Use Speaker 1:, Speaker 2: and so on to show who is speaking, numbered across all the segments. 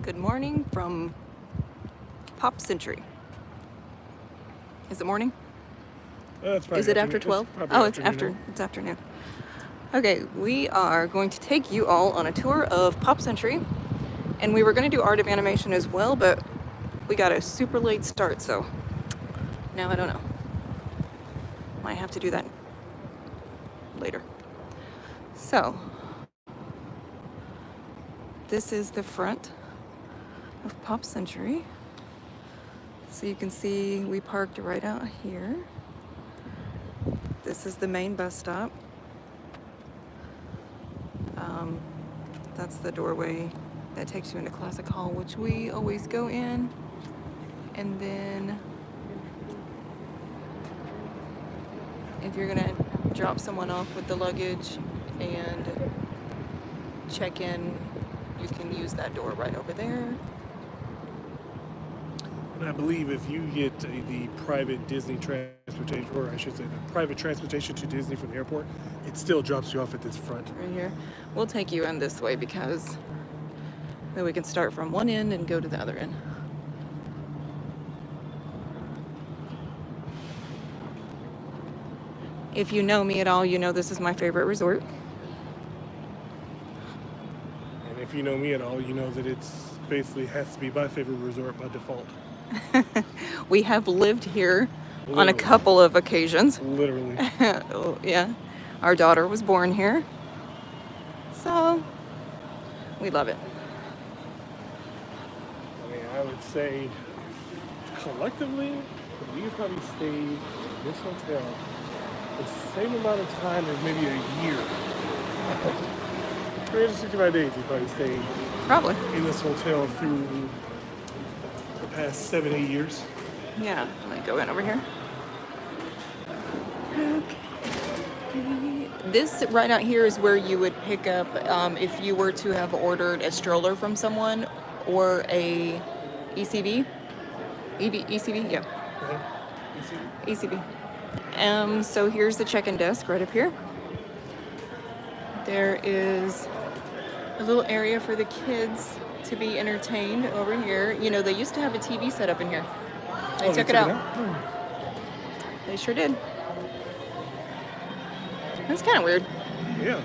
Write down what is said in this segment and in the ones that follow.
Speaker 1: Good morning from Pop Century. Is it morning? Is it after 12? Oh, it's afternoon. Okay, we are going to take you all on a tour of Pop Century, and we were going to do Art of Animation as well, but we got a super late start, so now I don't know. Might have to do that later. So, this is the front of Pop Century. So you can see we parked right out here. This is the main bus stop. That's the doorway that takes you into Classic Hall, which we always go in. And then if you're gonna drop someone off with the luggage and check in, you can use that door right over there.
Speaker 2: And I believe if you get the private Disney transportation, or I should say the private transportation to Disney from the airport, it still drops you off at this front.
Speaker 1: Right here. We'll take you in this way because then we can start from one end and go to the other end. If you know me at all, you know this is my favorite resort.
Speaker 2: And if you know me at all, you know that it's basically has to be my favorite resort by default.
Speaker 1: We have lived here on a couple of occasions.
Speaker 2: Literally.
Speaker 1: Yeah. Our daughter was born here. So, we love it.
Speaker 2: I mean, I would say collectively, we probably stayed in this hotel the same amount of time as maybe a year. 365 days we probably stayed
Speaker 1: Probably.
Speaker 2: in this hotel through the past 7-8 years.
Speaker 1: Yeah, I'm gonna go in over here. Okay. This right out here is where you would pick up if you were to have ordered a stroller from someone or a ECB. ECB, yeah. ECB. So here's the check-in desk right up here. There is a little area for the kids to be entertained over here. You know, they used to have a TV set up in here. They took it out. They sure did. That's kind of weird.
Speaker 2: Yeah.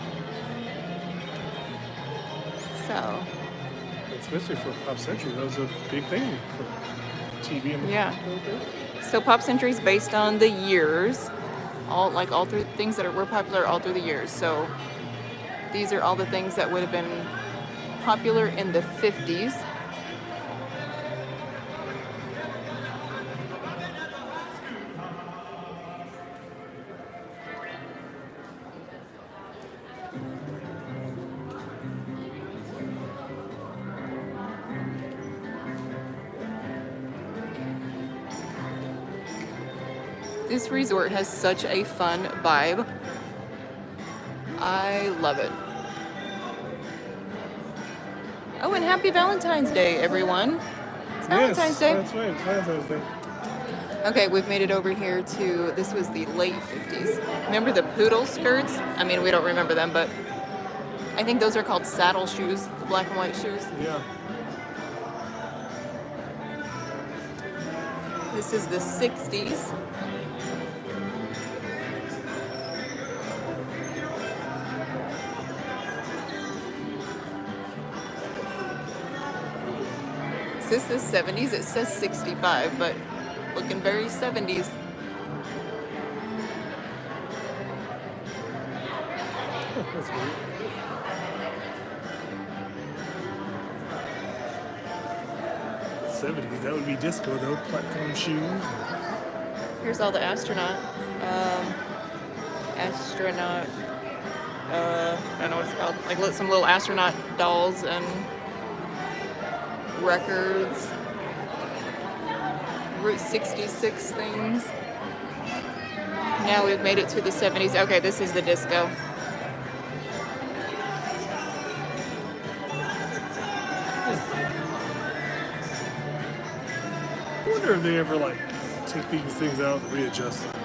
Speaker 1: So.
Speaker 2: Especially for Pop Century, that was a big thing for TV and
Speaker 1: yeah. So Pop Century is based on the years, all through things that were popular all through the years. So these are all the things that would have been popular in the 50s. This resort has such a fun vibe. I love it. Oh, and happy Valentine's Day, everyone. It's Valentine's Day.
Speaker 2: That's right, it's Valentine's Day.
Speaker 1: Okay, we've made it over here to, this was the late 50s. Remember the poodle skirts? I mean, we don't remember them, but I think those are called saddle shoes, the black and white shoes.
Speaker 2: Yeah.
Speaker 1: This is the 60s. This is 70s. It says 65, but looking very 70s.
Speaker 2: That's weird. '70s, that would be disco though. Platform shoes.
Speaker 1: Here's all the astronaut. I don't know what it's called. Like some little astronaut dolls and records. Route 66 things. Now we've made it to the 70s. Okay, this is the disco.
Speaker 2: I wonder if they ever take these things out and readjust them.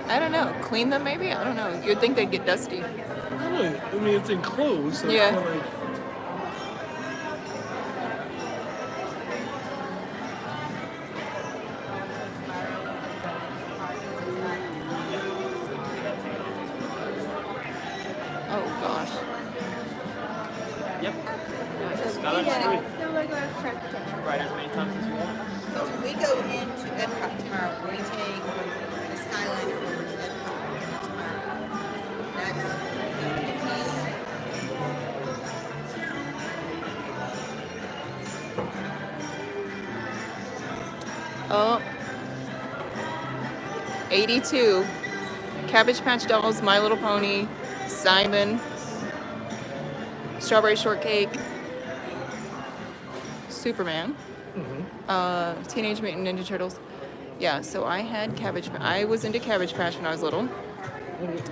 Speaker 1: I don't know. Clean them maybe? I don't know. You'd think they'd get dusty.
Speaker 2: I mean, it's enclosed. So
Speaker 1: Yeah.
Speaker 2: It's not
Speaker 3: Yep. Yeah, Skyline's free. Still regular transportation. Right, as many times as you want.
Speaker 4: So when we go into Epcot tomorrow, we take the Skyliner over to Epcot tomorrow.
Speaker 1: Oh, 82. Cabbage Patch Dolls, My Little Pony, Simon, Strawberry Shortcake, Superman, Teenage Mutant Ninja Turtles. Yeah, so I had I was into Cabbage Patch when I was little,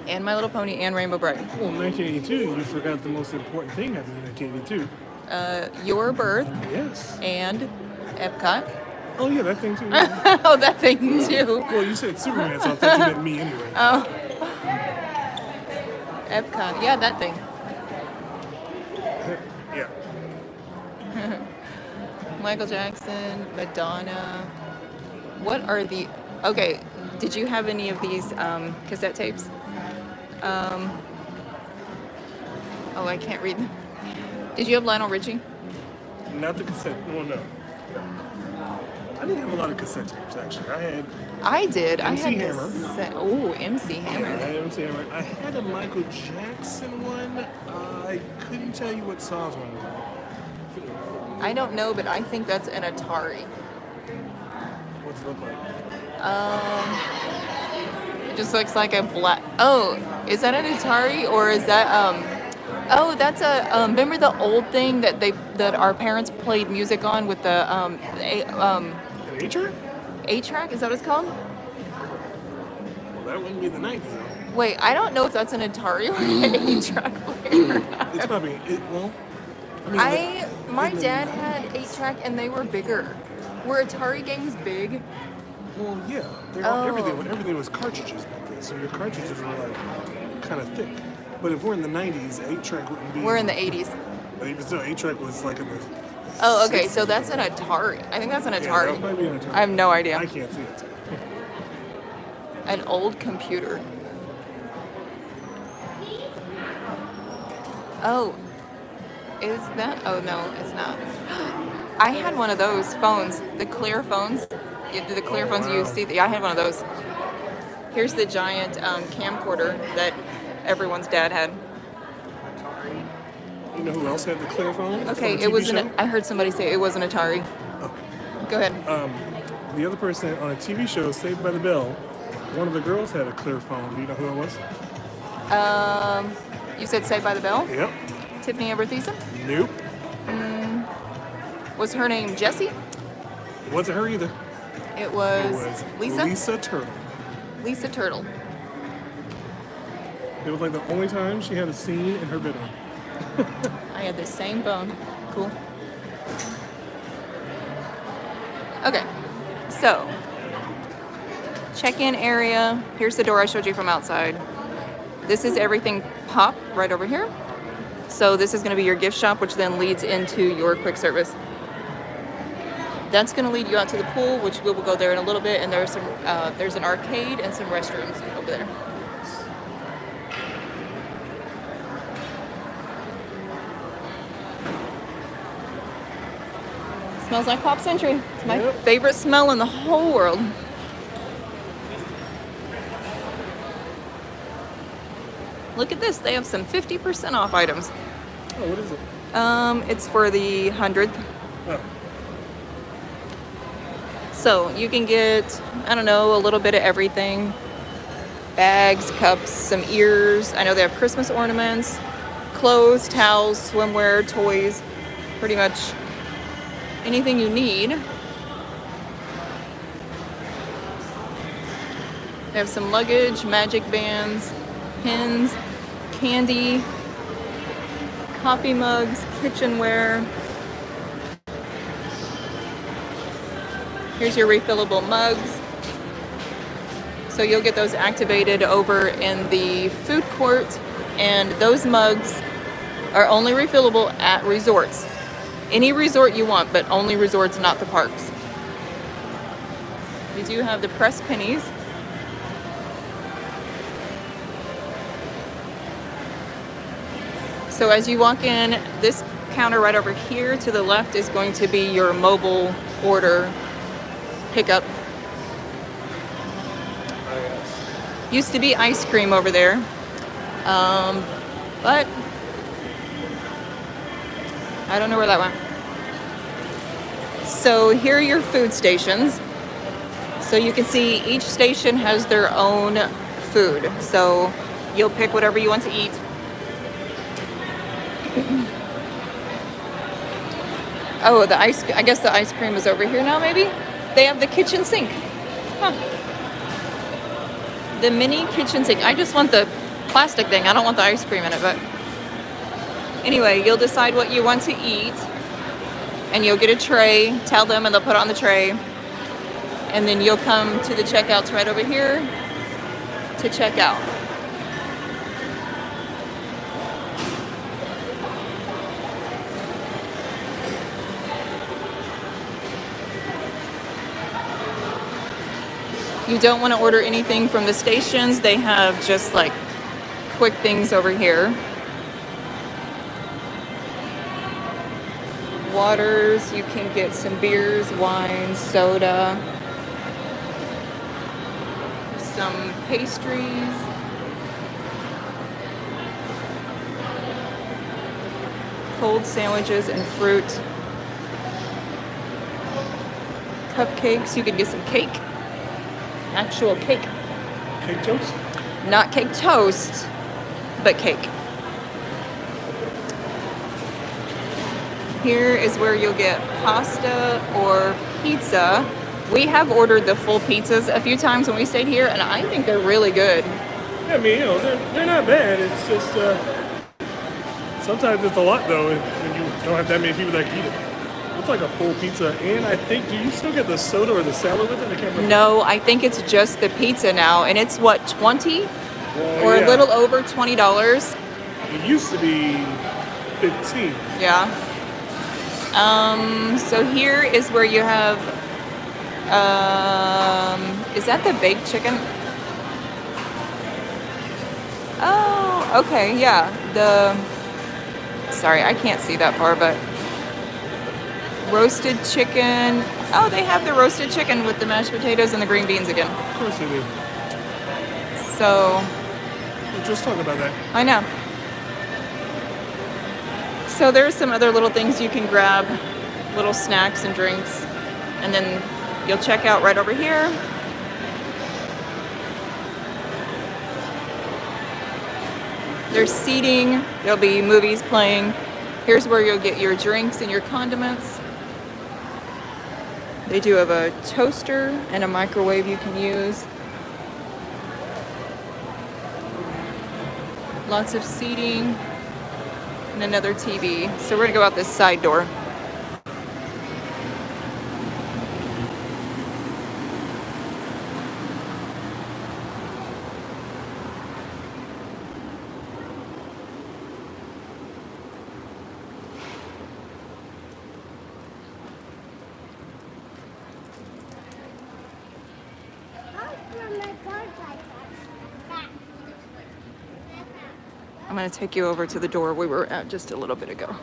Speaker 1: and My Little Pony and Rainbow Bright.
Speaker 2: Well, in 1982, you forgot the most important thing happened in 1982.
Speaker 1: Your birth.
Speaker 2: Yes.
Speaker 1: And Epcot.
Speaker 2: Oh, yeah, that thing too. Yeah.
Speaker 1: Oh, that thing too.
Speaker 2: Well, you said Superman, so I thought you meant me anyway.
Speaker 1: Oh. Epcot. Yeah, that thing.
Speaker 2: Yeah.
Speaker 1: Michael Jackson, Madonna. What are the... Okay, did you have any of these cassette tapes? Oh, I can't read them. Did you have Lionel Richie?
Speaker 2: Not the cassette. Well, no. I didn't have a lot of cassette tapes, actually.
Speaker 1: I did.
Speaker 2: MC
Speaker 1: I had
Speaker 2: Hammer.
Speaker 1: Oh, MC Hammer.
Speaker 2: I had MC Hammer. I had a Michael Jackson one. I couldn't tell you what songs were on it.
Speaker 1: I don't know, but I think that's an Atari.
Speaker 2: What's it look like?
Speaker 1: It just looks like a black... Oh, is that an Atari or is that... Oh, that's a... remember the old thing that our parents played music on with the...
Speaker 2: An 8-track?
Speaker 1: 8-track? Is that what it's called?
Speaker 2: Well, that wouldn't be the 90s, though.
Speaker 1: Wait, I don't know if that's an Atari or an 8-track player.
Speaker 2: It's probably...
Speaker 1: My dad had 8-track and they were bigger. Were Atari games big?
Speaker 2: Well, yeah. Everything was cartridges back then, so your cartridges were like kind of thick. But if we're in the 90s, 8-track wouldn't be...
Speaker 1: We're in the 80s.
Speaker 2: But even still, 8-track was like in the...
Speaker 1: Oh, okay, so that's an Atari. I think that's an Atari.
Speaker 2: Yeah, that might be an Atari.
Speaker 1: I have no idea.
Speaker 2: I can't see it.
Speaker 1: An old computer. Oh, is that? Oh no, it's not. I had one of those phones, the clear phones. The clear phones you see. I had one of those. Here's the giant camcorder that everyone's dad had.
Speaker 2: You know who else had the clear phone?
Speaker 1: Okay, it was I heard somebody say it was an Atari.
Speaker 2: Okay.
Speaker 1: Go ahead.
Speaker 2: The other person on a TV show, Saved by the Bell, one of the girls had a clear phone. Do you know who it was?
Speaker 1: You said Saved by the Bell?
Speaker 2: Yep.
Speaker 1: Tiffany Amber Thiessen?
Speaker 2: Nope.
Speaker 1: Was her name Jessie?
Speaker 2: It wasn't her either.
Speaker 1: It was Lisa?
Speaker 2: Lisa Turtle.
Speaker 1: Lisa Turtle.
Speaker 2: It was like the only time she had a scene in her bedroom.
Speaker 1: I had the same phone. Cool. Okay, so check-in area. Here's the door I showed you from outside. This is everything pop right over here. So this is going to be your gift shop, which then leads into your quick service. That's going to lead you out to the pool, which we will go there in a little bit. And there's an arcade and some restrooms over there. Smells like Pop Century. It's my favorite smell in the whole world. Look at this. They have some 50% off items.
Speaker 2: Oh, what is it?
Speaker 1: It's for the 100th.
Speaker 2: Oh.
Speaker 1: So you can get, I don't know, a little bit of everything. Bags, cups, some ears. I know they have Christmas ornaments, clothes, towels, swimwear, toys, pretty much anything you need. They have some luggage, magic bands, pins, candy, coffee mugs, kitchenware. Here's your refillable mugs. So you'll get those activated over in the food court, and those mugs are only refillable at resorts. Any resort you want, but only resorts, not the parks. We do have the pressed pennies. So as you walk in, this counter right over here to the left is going to be your mobile order pickup.
Speaker 2: Oh, yes.
Speaker 1: Used to be ice cream over there, but I don't know where that went. So here are your food stations. So you can see each station has their own food. So you'll pick whatever you want to eat. Oh, I guess the ice cream is over here now, maybe? They have the kitchen sink. Huh. The mini kitchen sink. I just want the plastic thing. I don't want the ice cream in it, but anyway, you'll decide what you want to eat and you'll get a tray, tell them, and they'll put it on the tray. And then you'll come to the checkouts right over here to check out. You don't want to order anything from the stations. They have just like quick things over here. Waters, you can get some beers, wine, soda, some pastries. Cold sandwiches and fruit. Cupcakes, you could get some cake. Actual cake.
Speaker 2: Cake toast?
Speaker 1: Not cake toast, but cake. Here is where you'll get pasta or pizza. We have ordered the full pizzas a few times when we stayed here, and I think they're really good.
Speaker 2: Yeah, I mean, they're not bad. It's just sometimes it's a lot though when you don't have that many people that can eat it. It's like a full pizza, and I think, do you still get the soda or the salad with it? I can't remember.
Speaker 1: No, I think it's just the pizza now, and it's what, 20 or
Speaker 2: yeah.
Speaker 1: a little over $20.
Speaker 2: It used to be 15.
Speaker 1: Yeah. So here is where you have, is that the baked chicken? Oh, okay, yeah. Sorry, I can't see that far, but roasted chicken. Oh, they have the roasted chicken with the mashed potatoes and the green beans again.
Speaker 2: Of course they do.
Speaker 1: So.
Speaker 2: We were just talking about that.
Speaker 1: I know. So there's some other little things you can grab, little snacks and drinks, and then you'll check out right over here. There's seating, there'll be movies playing. Here's where you'll get your drinks and your condiments. They do have a toaster and a microwave you can use. Lots of seating and another TV. So we're gonna go out this side door. I'm going to take you over to the door we were at just a little bit ago.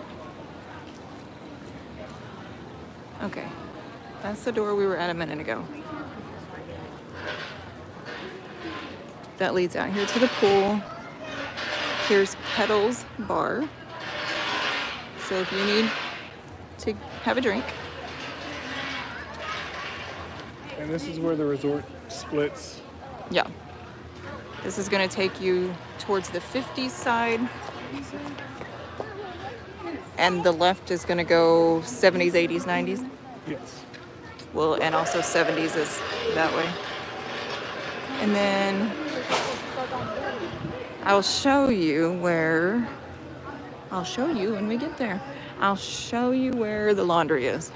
Speaker 1: Okay, that's the door we were at a minute ago. That leads out here to the pool. Here's Pedals Bar. So if you need to have a drink.
Speaker 2: And this is where the resort splits.
Speaker 1: Yeah. This is going to take you towards the 50s side. And the left is going to go 70s, 80s, 90s.
Speaker 2: Yes.
Speaker 1: Well, and also 70s is that way. And then I'll show you when we get there. I'll show you where the laundry is.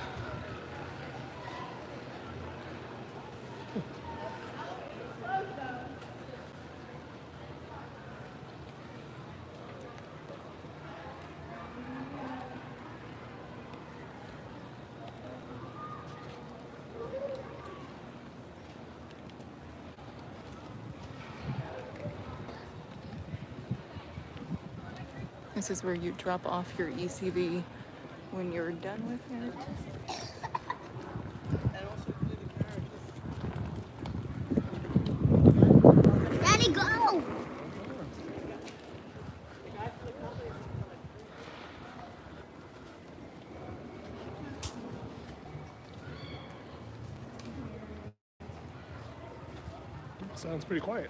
Speaker 1: This is where you drop off your ECV when you're done with it.
Speaker 5: Daddy, go!
Speaker 2: Sounds pretty quiet.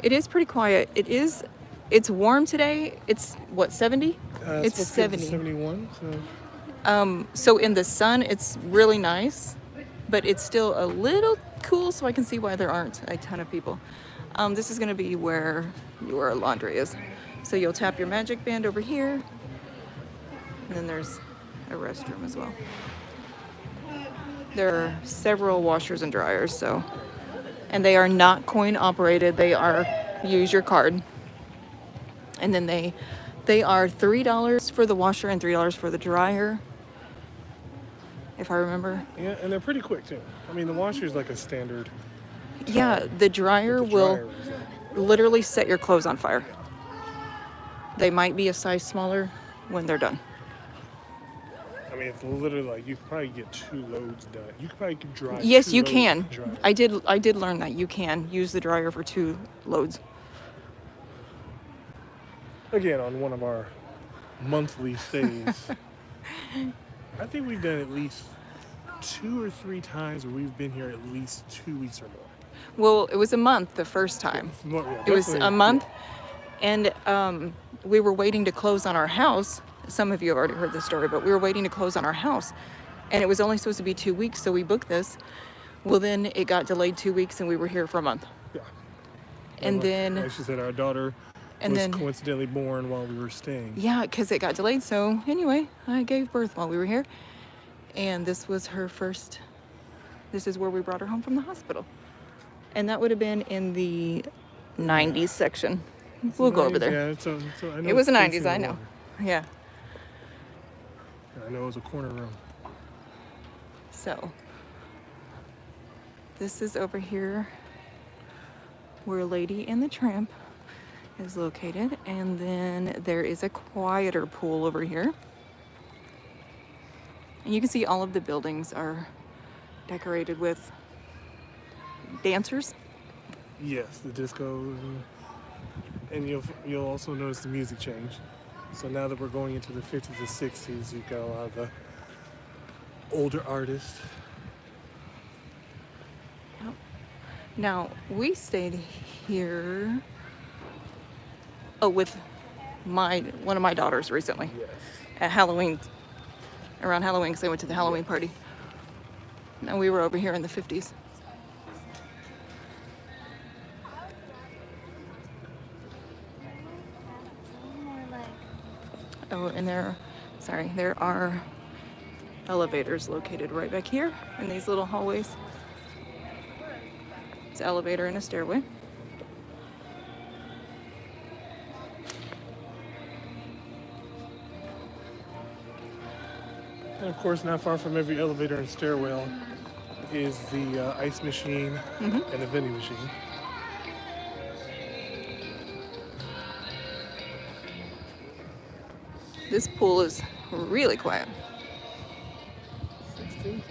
Speaker 1: It is pretty quiet. It's warm today. It's what, 70? It's
Speaker 2: supposed to get to
Speaker 1: 70.
Speaker 2: 71.
Speaker 1: So in the sun, it's really nice, but it's still a little cool, so I can see why there aren't a ton of people. This is going to be where your laundry is. So you'll tap your magic band over here, and then there's a restroom as well. There are several washers and dryers, and they are not coin operated. They are use your card. And then they are $3 for the washer and $3 for the dryer, if I remember.
Speaker 2: Yeah, and they're pretty quick too. I mean, the washer is like a standard.
Speaker 1: Yeah, the dryer will literally set your clothes on fire. They might be a size smaller when they're done.
Speaker 2: I mean, it's literally like you could probably get 2 loads done. You could probably dry.
Speaker 1: Yes, you can. I did learn that you can use the dryer for 2 loads.
Speaker 2: Again, on one of our monthly stays, I think we've done at least 2 or 3 times where we've been here at least 2 weeks or more.
Speaker 1: Well, it was a month the first time.
Speaker 2: Yeah,
Speaker 1: it was a month, and we were waiting to close on our house. Some of you have already heard this story, but we were waiting to close on our house, and it was only supposed to be 2 weeks, so we booked this. Well, then it got delayed 2 weeks, and we were here for a month.
Speaker 2: Yeah.
Speaker 1: And then,
Speaker 2: like she said, our daughter was coincidentally born while we were staying.
Speaker 1: Yeah, because it got delayed. So anyway, I gave birth while we were here, and this was her first. This is where we brought her home from the hospital, and that would have been in the 90s section. We'll go over there.
Speaker 2: Yeah, so I know
Speaker 1: it was the 90s. I know. Yeah.
Speaker 2: I know it was a corner room.
Speaker 1: So this is over here where Lady and the Tramp is located, and then there is a quieter pool over here, and you can see all of the buildings are decorated with dancers.
Speaker 2: Yes, the disco, and you'll also notice the music change. So now that we're going into the 50s and 60s, you've got a lot of the older artists.
Speaker 1: Yep. Now we stayed here with one of my daughters recently.
Speaker 2: Yes.
Speaker 1: At Halloween, around Halloween, because they went to the Halloween party. And we were over here in the 50s. Oh, and there are elevators located right back here in these little hallways. It's an elevator and a stairway.
Speaker 2: And of course, not far from every elevator and stairwell is the ice machine and the vending machine.
Speaker 1: This pool is really quiet.
Speaker 2: 16 candles.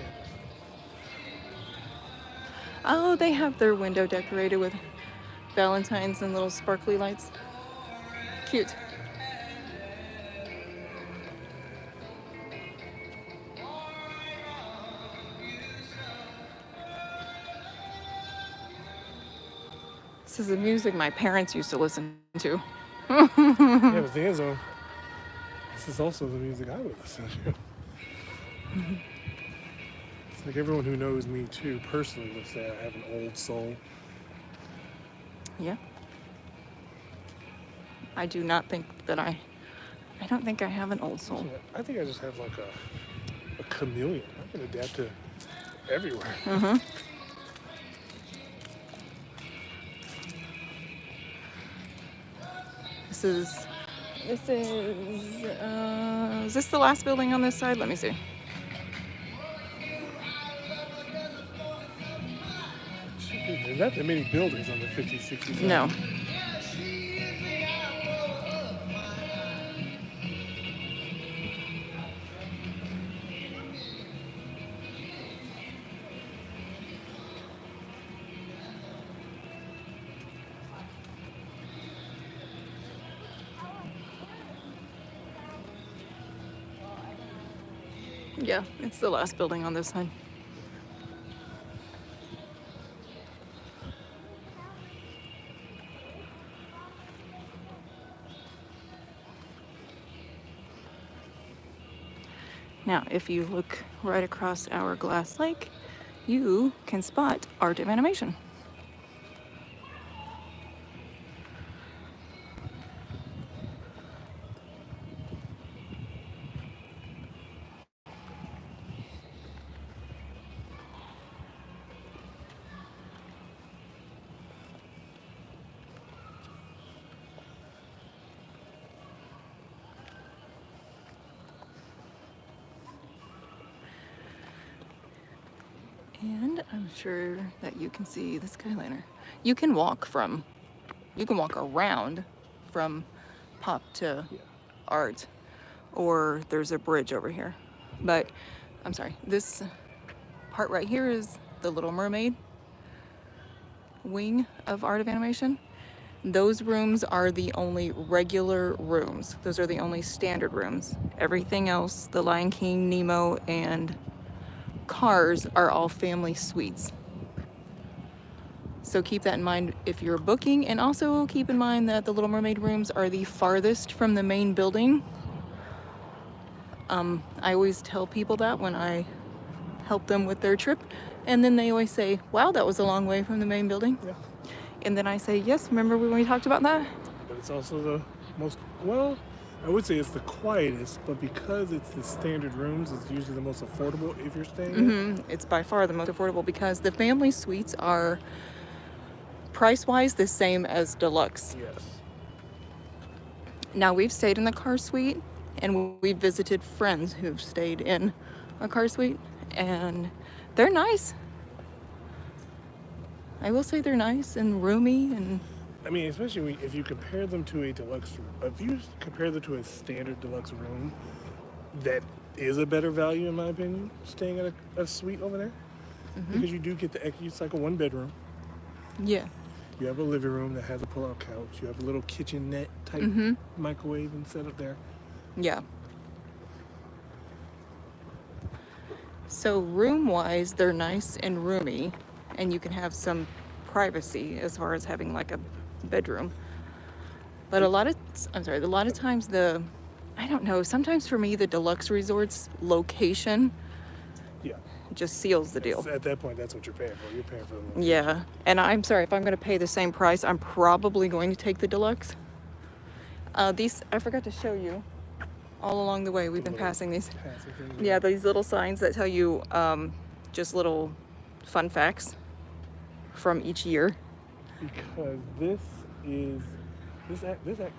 Speaker 1: Oh, they have their window decorated with valentines and little sparkly lights. Cute. This is the music my parents used to listen to.
Speaker 2: Yeah, the thing is, though, this is also the music I would listen to. It's like everyone who knows me too personally would say I have an old soul.
Speaker 1: Yeah. I do not think that I don't think I have an old soul.
Speaker 2: I think I just have like a chameleon. I can adapt to everywhere.
Speaker 1: Is this the last building on this side? Let me see.
Speaker 2: There's not that many buildings on the 50s, 60s.
Speaker 1: No. Yeah, it's the last building on this side. Now, if you look right across our glass lake, you can spot Art of Animation. And I'm sure that you can see the Skyliner. You can walk around from Pop to Art, or there's a bridge over here. But I'm sorry, this part right here is the Little Mermaid wing of Art of Animation. Those rooms are the only regular rooms. Those are the only standard rooms. Everything else, the Lion King, Nemo, and Cars are all family suites. So keep that in mind if you're booking, and also keep in mind that the Little Mermaid rooms are the farthest from the main building. I always tell people that when I help them with their trip, and then they always say, wow, that was a long way from the main building.
Speaker 2: Yeah.
Speaker 1: And then I say, yes, remember when we talked about that?
Speaker 2: But it's also the most, well, I would say it's the quietest, but because it's the standard rooms, it's usually the most affordable if you're staying there.
Speaker 1: It's by far the most affordable because the family suites are price-wise the same as deluxe.
Speaker 2: Yes.
Speaker 1: Now, we've stayed in the car suite, and we've visited friends who've stayed in a car suite, and they're nice. I will say they're nice and roomy, and
Speaker 2: I mean, especially if you compare them to a deluxe room. If you compare them to a standard deluxe room, that is a better value in my opinion, staying at a suite over there. Because you do get it's like a one bedroom.
Speaker 1: yeah.
Speaker 2: You have a living room that has a pull-out couch. You have a little kitchenette type microwave and set up there.
Speaker 1: Yeah. So room-wise, they're nice and roomy, and you can have some privacy as far as having like a bedroom. But a lot of times I don't know, sometimes for me the deluxe resort's location
Speaker 2: Yeah.
Speaker 1: just seals the deal.
Speaker 2: At that point, that's what you're paying for. You're paying for the location.
Speaker 1: Yeah, and I'm sorry, if I'm going to pay the same price, I'm probably going to take the deluxe. These, I forgot to show you, all along the way, we've been passing these. Yeah, these little signs that tell you just little fun facts from each year.
Speaker 2: Because this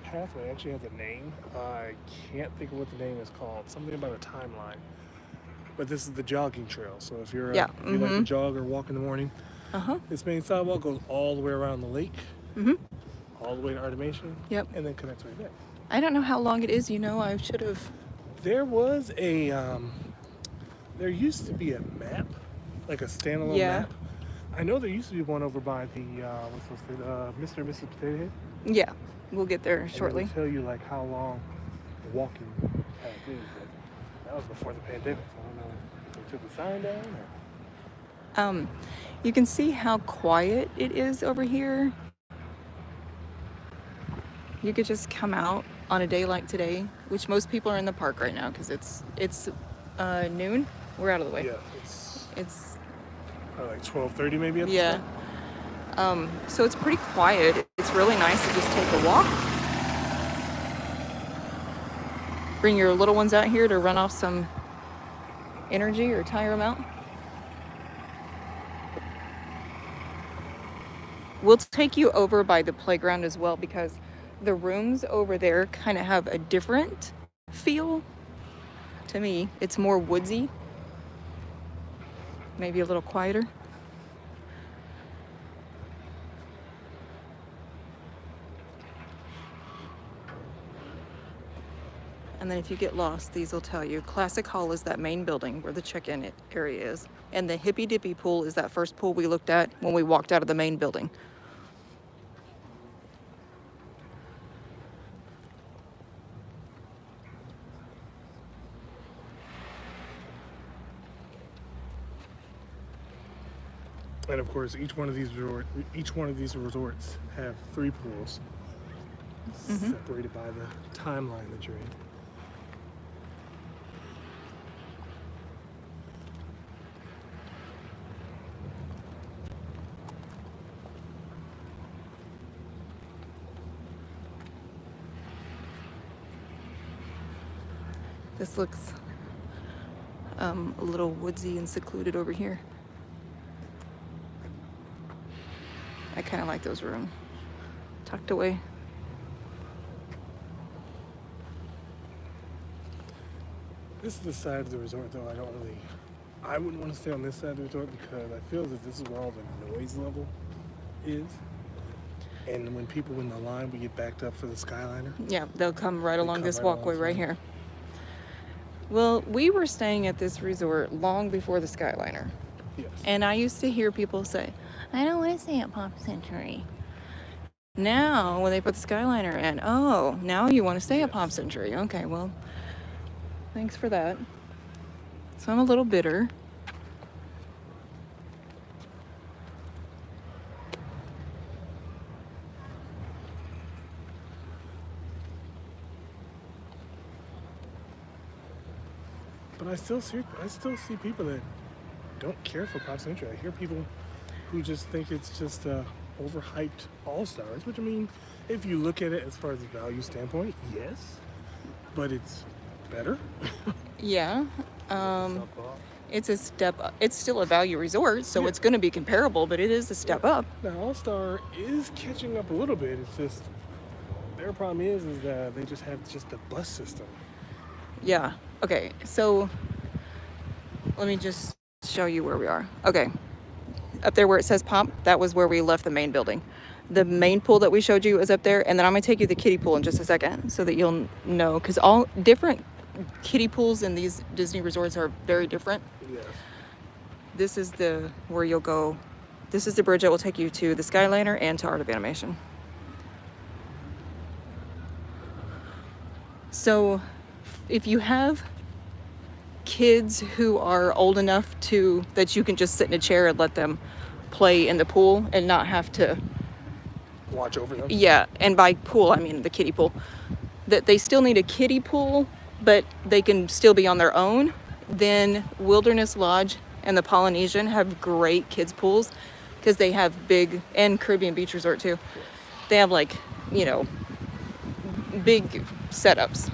Speaker 2: pathway actually has a name. I can't think of what the name is called. Something about a timeline. But this is the jogging trail. So if you're if you like to jog or walk in the morning, this main sidewalk goes all the way around the lake, all the way to Artimation, and then connects right back.
Speaker 1: I don't know how long it is. You know, I should have.
Speaker 2: There was a there used to be a map, like a standalone map. I know there used to be one over by the Mr. and Mrs. Potato Head.
Speaker 1: Yeah, we'll get there shortly.
Speaker 2: It'll tell you like how long the walking path is. But that was before the pandemic. So I don't know if they took the sign down or.
Speaker 1: You can see how quiet it is over here. You could just come out on a day like today, which most people are in the park right now because it's noon. We're out of the way.
Speaker 2: Yeah,
Speaker 1: it's
Speaker 2: like 12:30 maybe at the start.
Speaker 1: So it's pretty quiet. It's really nice to just take a walk. Bring your little ones out here to run off some energy or tire them out. We'll take you over by the playground as well because the rooms over there kind of have a different feel. To me, it's more woodsy. Maybe a little quieter. And then if you get lost, these will tell you. Classic Hall is that main building where the check-in area is. And the Hippy Dippy pool is that first pool we looked at when we walked out of the main building.
Speaker 2: And of course, each one of these resorts have 3 pools, separated by the timeline that you're in.
Speaker 1: This looks a little woodsy and secluded over here. I kind of like those rooms tucked away.
Speaker 2: This is the side of the resort, though. I wouldn't want to stay on this side of the resort because I feel that this is where all the noise level is. And when people in the line, we get backed up for the Skyliner.
Speaker 1: Yeah, they'll come right along this walkway right here. Well, we were staying at this resort long before the Skyliner.
Speaker 2: Yes.
Speaker 1: And I used to hear people say, I don't want to stay at Pop Century. Now, when they put the Skyliner in, oh, now you want to stay at Pop Century. Okay, well, thanks for that. So I'm a little bitter.
Speaker 2: But I still see people that don't care for Pop Century. I hear people who just think it's just overhyped all-stars, which, I mean, if you look at it as far as the value standpoint, yes, but it's better.
Speaker 1: Yeah. It's a step up. It's still a value resort, so it's going to be comparable, but it is a step up.
Speaker 2: Now, All-Star is catching up a little bit. It's just their problem is that they just have the bus system.
Speaker 1: Yeah. Okay, so let me just show you where we are. Okay. Up there where it says Pop, that was where we left the main building. The main pool that we showed you is up there, and then I'm going to take you to the kiddie pool in just a second so that you'll know, because all different kiddie pools in these Disney resorts are very different.
Speaker 2: Yes.
Speaker 1: This is where you'll go. This is the bridge that will take you to the Skyliner and to Art of Animation. So if you have kids who are old enough that you can just sit in a chair and let them play in the pool and not have to
Speaker 2: watch over them.
Speaker 1: Yeah, and by pool I mean the kiddie pool. That they still need a kiddie pool, but they can still be on their own. Then Wilderness Lodge and the Polynesian have great kids pools because they have big, and Caribbean Beach Resort too. They have big setups.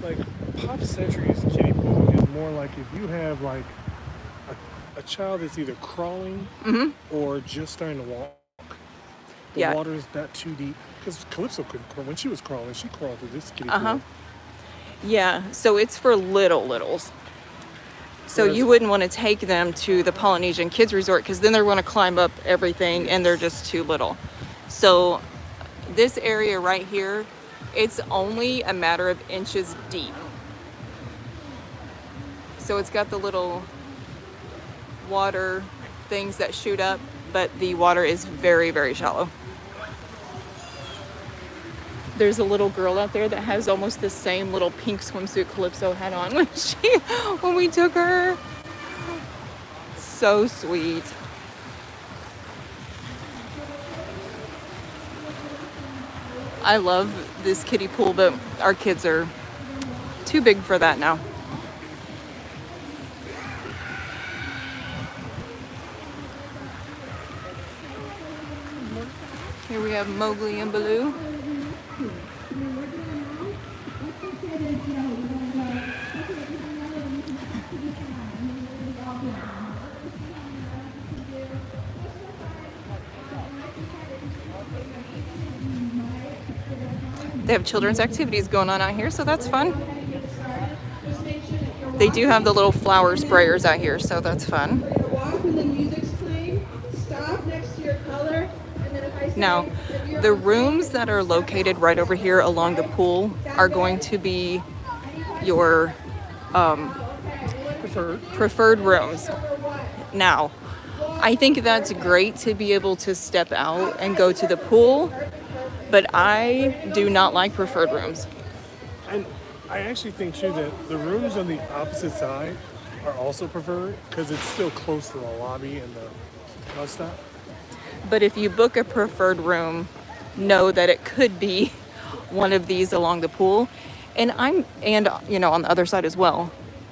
Speaker 2: Like Pop Century's kiddie pool is more like if you have a child that's either crawling or just starting to walk. The water is not too deep because Calypso couldn't crawl. When she was crawling, she crawled through this kiddie pool.
Speaker 1: Yeah, so it's for littles. So you wouldn't want to take them to the Polynesian Kids Resort because then they're going to climb up everything and they're just too little. So this area right here, it's only a matter of inches deep. So it's got the little water things that shoot up, but the water is very, very shallow. There's a little girl out there that has almost the same little pink swimsuit Calypso had on when we took her. So sweet. I love this kiddie pool, but our kids are too big for that now. Here we have Mowgli and Baloo. They have children's activities going on out here, so that's fun. They do have the little flower sprayers out here, so that's fun. Now, the rooms that are located right over here along the pool are going to be your preferred rooms. Now, I think that's great to be able to step out and go to the pool, but I do not like preferred rooms.
Speaker 2: And I actually think too that the rooms on the opposite side are also preferred because it's still close to the lobby and bus stop.
Speaker 1: But if you book a preferred room, know that it could be one of these along the pool. And you know, on the other side as well.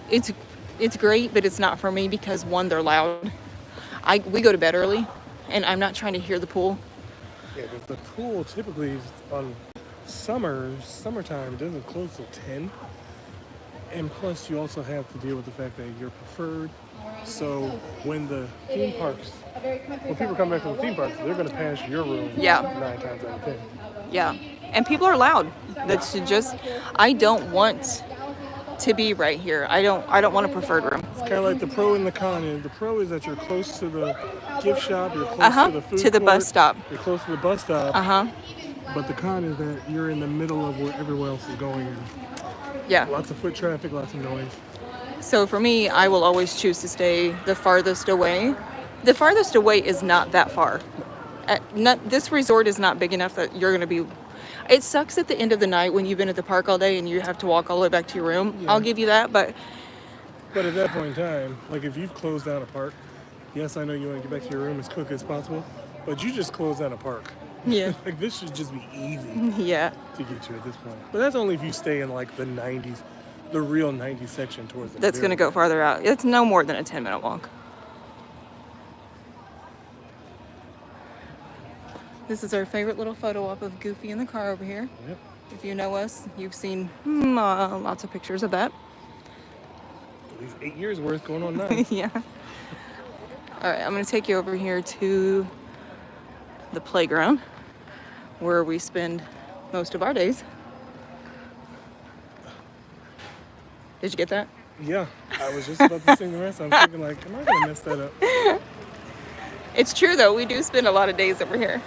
Speaker 1: It's great, but it's not for me because one, they're loud. We go to bed early, and I'm not trying to hear the pool.
Speaker 2: Yeah, but the pool typically on summertime doesn't close till 10. And plus, you also have to deal with the fact that you're preferred. So when people come back from the theme parks, they're going to pass your room 9 times out of 10.
Speaker 1: Yeah, and people are loud. That's just, I don't want to be right here. I don't want a preferred room.
Speaker 2: It's kind of like the pro and the con. And the pro is that you're close to the gift shop, you're close to the food
Speaker 1: to the
Speaker 2: court,
Speaker 1: bus stop.
Speaker 2: You're close to the bus stop. But the con is that you're in the middle of where everyone else is going. And
Speaker 1: yeah.
Speaker 2: Lots of foot traffic, lots of noise.
Speaker 1: So for me, I will always choose to stay the farthest away. The farthest away is not that far. This resort is not big enough that you're going to be... It sucks at the end of the night when you've been at the park all day and you have to walk all the way back to your room. Yeah. I'll give you that, but
Speaker 2: at that point in time, like if you've closed down a park, yes, I know you want to get back to your room as quick as possible, but you just closed down a park.
Speaker 1: Yeah.
Speaker 2: Like this should just be easy.
Speaker 1: Yeah.
Speaker 2: To get to at this point. But that's only if you stay in like the 90s, the real 90s section towards the...
Speaker 1: That's going to go farther out. It's no more than a 10-minute walk. This is our favorite little photo op of Goofy in the car over here.
Speaker 2: Yep.
Speaker 1: If you know us, you've seen lots of pictures of that.
Speaker 2: At least 8 years worth, going on 9.
Speaker 1: Yeah. All right, I'm going to take you over here to the playground where we spend most of our days. Did you get that?
Speaker 2: Yeah, I was just about to sing the rest. I'm thinking like, am I going to mess that up?
Speaker 1: It's true though, we do spend a lot of days over here.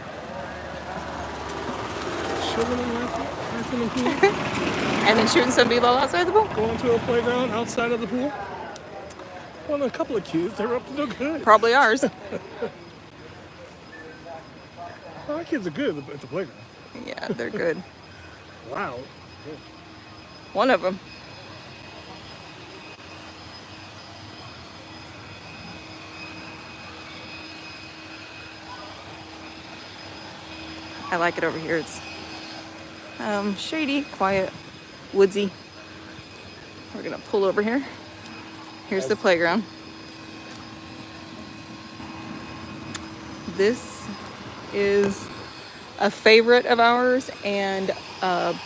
Speaker 2: Chilling and laughing in the pool.
Speaker 1: And then shooting some b-ball outside the pool?
Speaker 2: Going to a playground outside of the pool. Well, a couple of kids, they were up to no good.
Speaker 1: Probably ours.
Speaker 2: Well, our kids are good at the playground.
Speaker 1: Yeah, they're good.
Speaker 2: Wow.
Speaker 1: Good. One of them. I like it over here. It's shady, quiet, woodsy. We're gonna pull over here. Here's the playground. This is a favorite of ours, and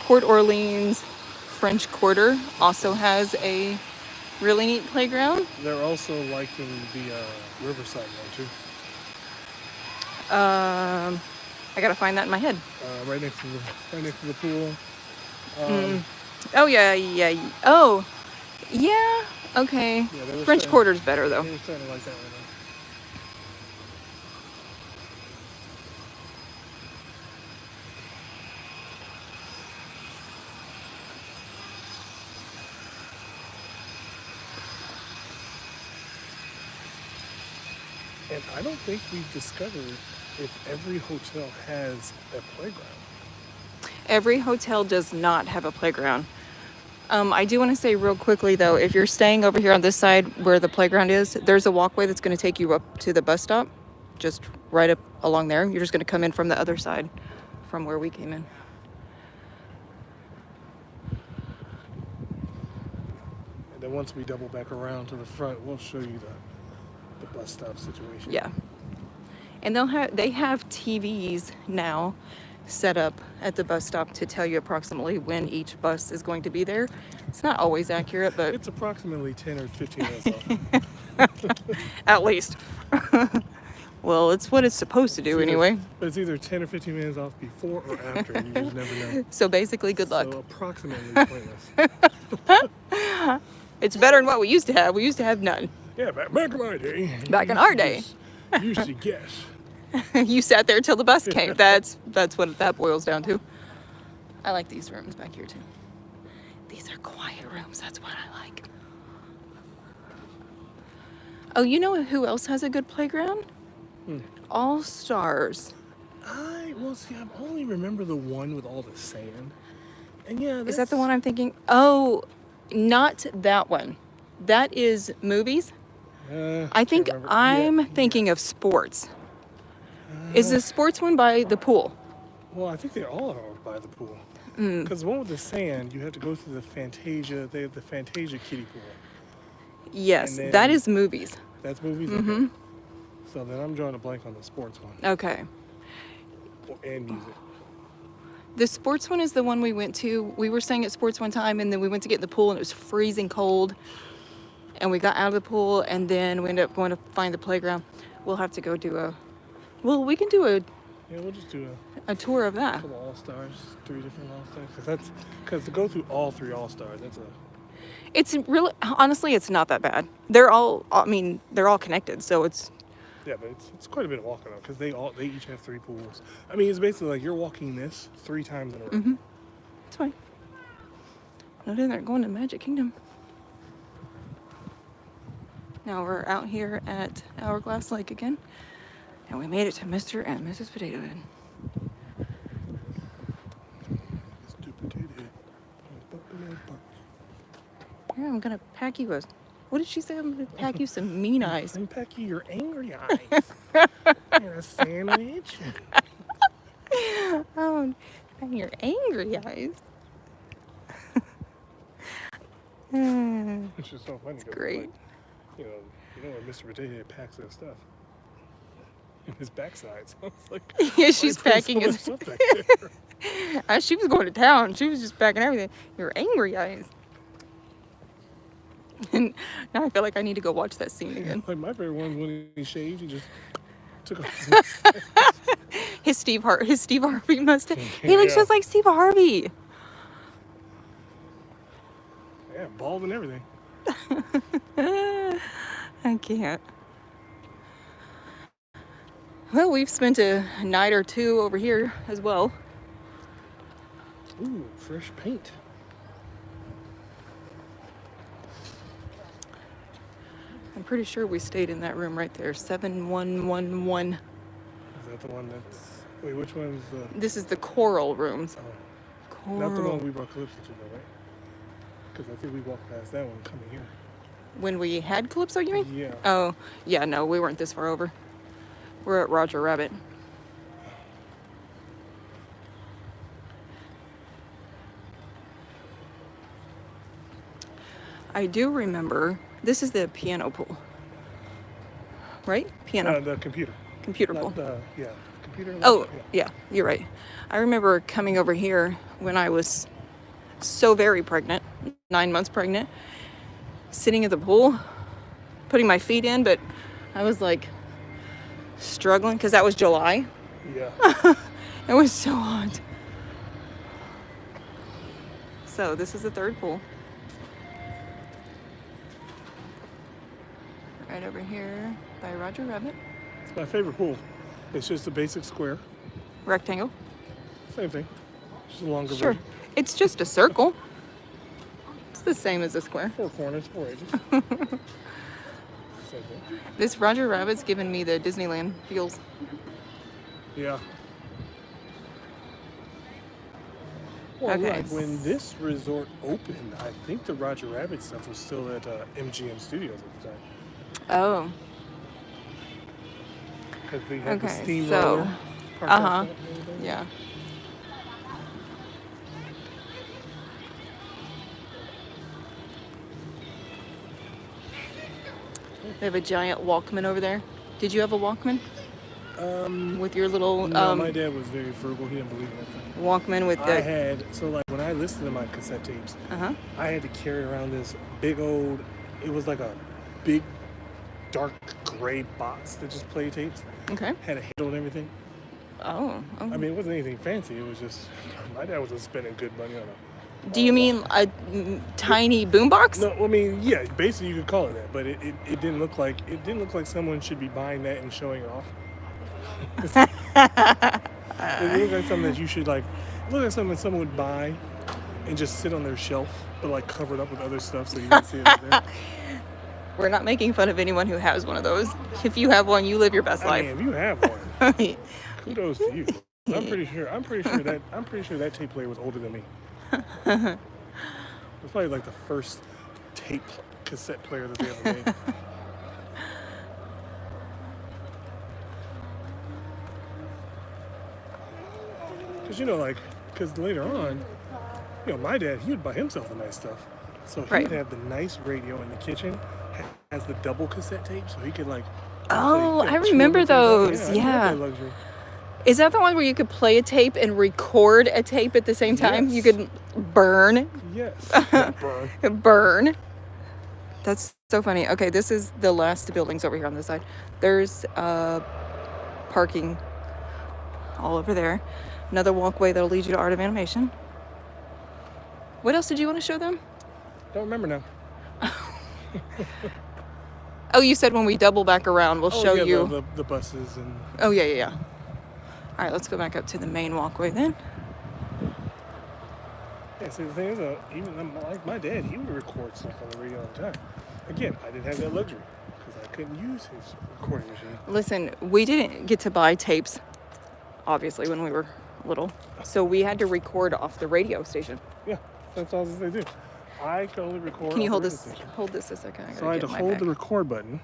Speaker 1: Port Orleans French Quarter also has a really neat playground.
Speaker 2: They're also liking the Riverside one too.
Speaker 1: I gotta find that in my head.
Speaker 2: Right next to the pool.
Speaker 1: Oh yeah. Oh, yeah. Okay. Yeah, French Quarter's better though.
Speaker 2: They're starting to like that right now. And I don't think we've discovered if every hotel has a playground.
Speaker 1: Every hotel does not have a playground. I do want to say real quickly though, if you're staying over here on this side where the playground is, there's a walkway that's going to take you up to the bus stop, just right up along there. You're just going to come in from the other side from where we came in.
Speaker 2: And then once we double back around to the front, we'll show you the bus stop situation.
Speaker 1: Yeah. And they have TVs now set up at the bus stop to tell you approximately when each bus is going to be there. It's not always accurate, but
Speaker 2: it's approximately 10 or 15 minutes off.
Speaker 1: At least. Well, it's what it's supposed to do anyway.
Speaker 2: But it's either 10 or 15 minutes off before or after, and you just never know.
Speaker 1: So basically, good luck.
Speaker 2: So approximately pointless.
Speaker 1: It's better than what we used to have. We used to have none.
Speaker 2: Yeah, back in my day.
Speaker 1: Back in our day.
Speaker 2: You used to guess.
Speaker 1: You sat there till the bus came. That's what that boils down to. I like these rooms back here too. These are quiet rooms. That's what I like. Oh, you know who else has a good playground? All Stars.
Speaker 2: I only remember the one with all the sand. And yeah,
Speaker 1: is that the one I'm thinking? Oh, not that one. That is movies. I think I'm thinking of sports. Is the sports one by the pool?
Speaker 2: Well, I think they all are by the pool. Because the one with the sand, you have to go through the Fantasia. They have the Fantasia kiddie pool.
Speaker 1: Yes,
Speaker 2: And
Speaker 1: that
Speaker 2: then-
Speaker 1: is movies.
Speaker 2: That's movies? Okay. So then I'm drawing a blank on the sports one.
Speaker 1: Okay.
Speaker 2: And music.
Speaker 1: The sports one is the one we went to. We were staying at sports one time, and then we went to get in the pool, and it was freezing cold. And we got out of the pool, and then we ended up going to find the playground. We'll have to go do a... Well, we can do
Speaker 2: Yeah, we'll just do
Speaker 1: a tour of that.
Speaker 2: a couple All-Stars, 3 different All-Stars. Because to go through all 3 All-Stars, that's a...
Speaker 1: It's really... Honestly, it's not that bad. They're all... I mean, they're all connected, so it's...
Speaker 2: Yeah, but it's quite a bit of walking though, because they each have 3 pools. I mean, it's basically like you're walking this 3 times in a row.
Speaker 1: It's fine. No, they're going to Magic Kingdom. Now we're out here at Hourglass Lake again, and we made it to Mr. and Mrs. Potato Head. Yeah, I'm gonna pack you a... What did she say? I'm gonna pack you some mean eyes.
Speaker 2: And pack you your angry eyes. And a sandwich.
Speaker 1: Oh, and your angry eyes.
Speaker 2: It's just so funny. 'cause,
Speaker 1: Great.
Speaker 2: Like, you know where Mr. Potato Head packs his stuff. In his backside. So it's like,
Speaker 1: Yeah,
Speaker 2: why
Speaker 1: she's
Speaker 2: you putting
Speaker 1: packing
Speaker 2: so much
Speaker 1: his...
Speaker 2: stuff back there?
Speaker 1: As she was going to town, she was just packing everything. Your angry eyes. And now I feel like I need to go watch that scene again.
Speaker 2: Like my favorite one when he shaved, he just took off his mustache.
Speaker 1: His Steve Harvey mustache. He looks
Speaker 2: Yeah.
Speaker 1: just like Steve Harvey.
Speaker 2: Yeah, bald and everything.
Speaker 1: I can't. Well, we've spent a night or 2 over here as well.
Speaker 2: Ooh, fresh paint.
Speaker 1: I'm pretty sure we stayed in that room right there, 7111.
Speaker 2: Is that the one that's... Wait, which one's the...
Speaker 1: This is the coral rooms.
Speaker 2: Oh,
Speaker 1: Coral.
Speaker 2: not the one we brought Calypso to, though, right? Because I think we walked past that one coming here.
Speaker 1: When we had Calypso, you mean?
Speaker 2: Yeah.
Speaker 1: Oh, yeah, no, we weren't this far over. We're at Roger Rabbit. I do remember, this is the piano pool. Right? Piano.
Speaker 2: The computer.
Speaker 1: Computer pool.
Speaker 2: Not the, yeah, computer.
Speaker 1: Oh,
Speaker 2: yeah.
Speaker 1: yeah, you're right. I remember coming over here when I was so very pregnant, 9 months pregnant, sitting at the pool, putting my feet in, but I was like struggling because that was July.
Speaker 2: Yeah.
Speaker 1: It was so hot. So this is the 3rd pool. Right over here by Roger Rabbit.
Speaker 2: It's my favorite pool. It's just a basic square.
Speaker 1: Rectangle.
Speaker 2: Same thing. Just a longer
Speaker 1: Sure.
Speaker 2: version.
Speaker 1: It's just a circle. It's the same as a square.
Speaker 2: 4 corners, 4 edges. Same thing.
Speaker 1: This Roger Rabbit's giving me the Disneyland feels.
Speaker 2: Yeah. Well,
Speaker 1: Okay.
Speaker 2: like when this resort opened, I think the Roger Rabbit stuff was still at MGM Studios at the time.
Speaker 1: Oh.
Speaker 2: Because we had the
Speaker 1: Okay,
Speaker 2: steamroller.
Speaker 1: so-
Speaker 2: parked
Speaker 1: Uh-huh.
Speaker 2: outside and everything.
Speaker 1: Yeah. They have a giant Walkman over there. Did you have a Walkman? With your little
Speaker 2: No, my dad was very frugal. He didn't believe in that thing.
Speaker 1: Walkman with
Speaker 2: I
Speaker 1: the...
Speaker 2: had, so like when I listened to my cassette tapes,
Speaker 1: Uh-huh.
Speaker 2: I had to carry around this big old, it was like a big dark gray box that just played tapes.
Speaker 1: Okay.
Speaker 2: Had a handle and everything.
Speaker 1: Oh.
Speaker 2: I mean, it wasn't anything fancy. It was just, my dad was just spending good money on it.
Speaker 1: Do you mean a tiny boombox?
Speaker 2: No, I mean, yeah, basically you could call it that, but it didn't look like someone should be buying that and showing it off. It looked like something that you should like. It looked like something someone would buy and just sit on their shelf, but like covered up with other stuff so you can see it up there.
Speaker 1: We're not making fun of anyone who has one of those. If you have one, you live your best
Speaker 2: I mean,
Speaker 1: life.
Speaker 2: if you have one, kudos to you. I'm pretty sure that tape player was older than me. It was probably like the first tape cassette player that they ever made. Because, you know, like, because later on, you know, my dad, he would buy himself the nice stuff. So he
Speaker 1: Right.
Speaker 2: would have the nice radio in the kitchen, has the double cassette tape, so he could, like,
Speaker 1: Oh,
Speaker 2: play,
Speaker 1: I
Speaker 2: two
Speaker 1: remember
Speaker 2: of them
Speaker 1: those.
Speaker 2: I didn't have
Speaker 1: Yeah.
Speaker 2: that luxury.
Speaker 1: Is that the one where you could play a tape and record a tape at the same time?
Speaker 2: Yes.
Speaker 1: You could burn.
Speaker 2: Yes. Not burn.
Speaker 1: Burn. That's so funny. Okay, this is the last buildings over here on this side. There's parking all over there. Another walkway that'll lead you to Art of Animation. What else did you want to show them?
Speaker 2: Don't remember now.
Speaker 1: Oh, you said when we double back around, we'll show
Speaker 2: yeah,
Speaker 1: you.
Speaker 2: the buses and...
Speaker 1: Oh, yeah. All right, let's go back up to the main walkway then.
Speaker 2: Yeah, see, the thing is, even like my dad, he would record stuff on the radio all the time. Again, I didn't have that luxury because I couldn't use his recording machine.
Speaker 1: Listen, we didn't get to buy tapes, obviously, when we were little. So we had to record off the radio station.
Speaker 2: Yeah, that's all they do. I can only record.
Speaker 1: Can you
Speaker 2: off
Speaker 1: hold
Speaker 2: the
Speaker 1: this?
Speaker 2: radio station.
Speaker 1: Hold this a second.
Speaker 2: So I had to hold the record button.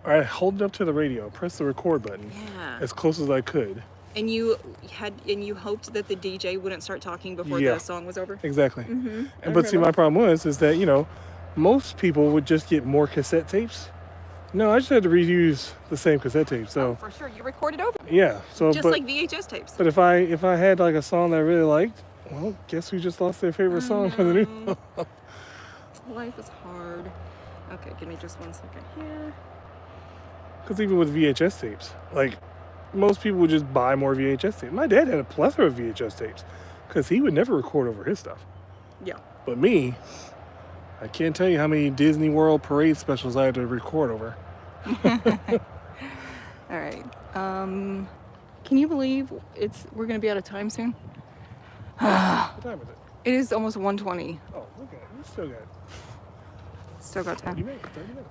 Speaker 2: All right, hold it up to the radio, press the record button as close as I could.
Speaker 1: And you hoped that the DJ wouldn't start talking before
Speaker 2: Yeah.
Speaker 1: the song was over?
Speaker 2: Exactly. But see, my problem is that, you know, most people would just get more cassette tapes. No, I just had to reuse the same cassette tape. So
Speaker 1: For sure, you recorded over.
Speaker 2: yeah. So
Speaker 1: Just like VHS tapes.
Speaker 2: But if I had like a song that I really liked, well, guess who just lost their favorite song for the new song?
Speaker 1: Life is hard. Okay, give me just 1 second here.
Speaker 2: Because even with VHS tapes, like, most people would just buy more VHS tapes. My dad had a plethora of VHS tapes because he would never record over his stuff.
Speaker 1: Yeah.
Speaker 2: But me, I can't tell you how many Disney World parade specials I had to record over.
Speaker 1: All right. Can you believe we're gonna be out of time soon?
Speaker 2: What time is it?
Speaker 1: It is almost 1:20.
Speaker 2: Oh, look at it. We still got
Speaker 1: Still got
Speaker 2: 30
Speaker 1: time.
Speaker 2: minutes. 30 minutes.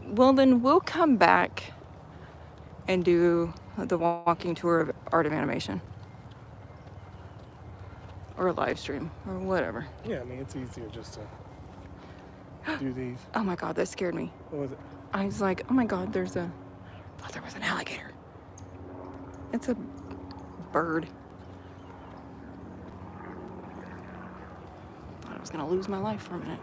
Speaker 1: Well, then we'll come back and do the walking tour of Art of Animation. Or a live stream, or whatever.
Speaker 2: Yeah, I mean, it's easier just to do these.
Speaker 1: Oh my God, that scared me.
Speaker 2: What was it?
Speaker 1: I was like, oh my God, there was an alligator. It's a bird. Thought I was gonna lose my life for a minute.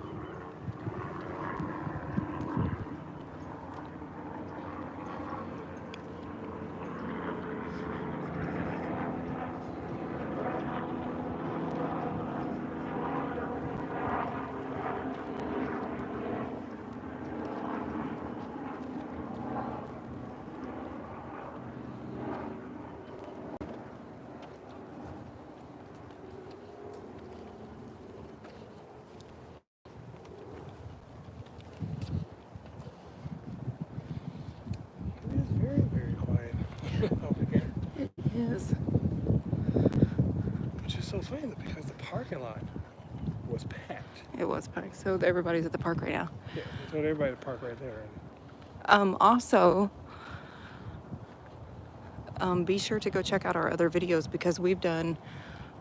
Speaker 2: It is very, very quiet over here.
Speaker 1: It is.
Speaker 2: Which is so funny because the parking lot was packed.
Speaker 1: It was packed. So everybody's at the park right now.
Speaker 2: Yeah, we told everybody to park right there.
Speaker 1: Also, be sure to go check out our other videos because we've done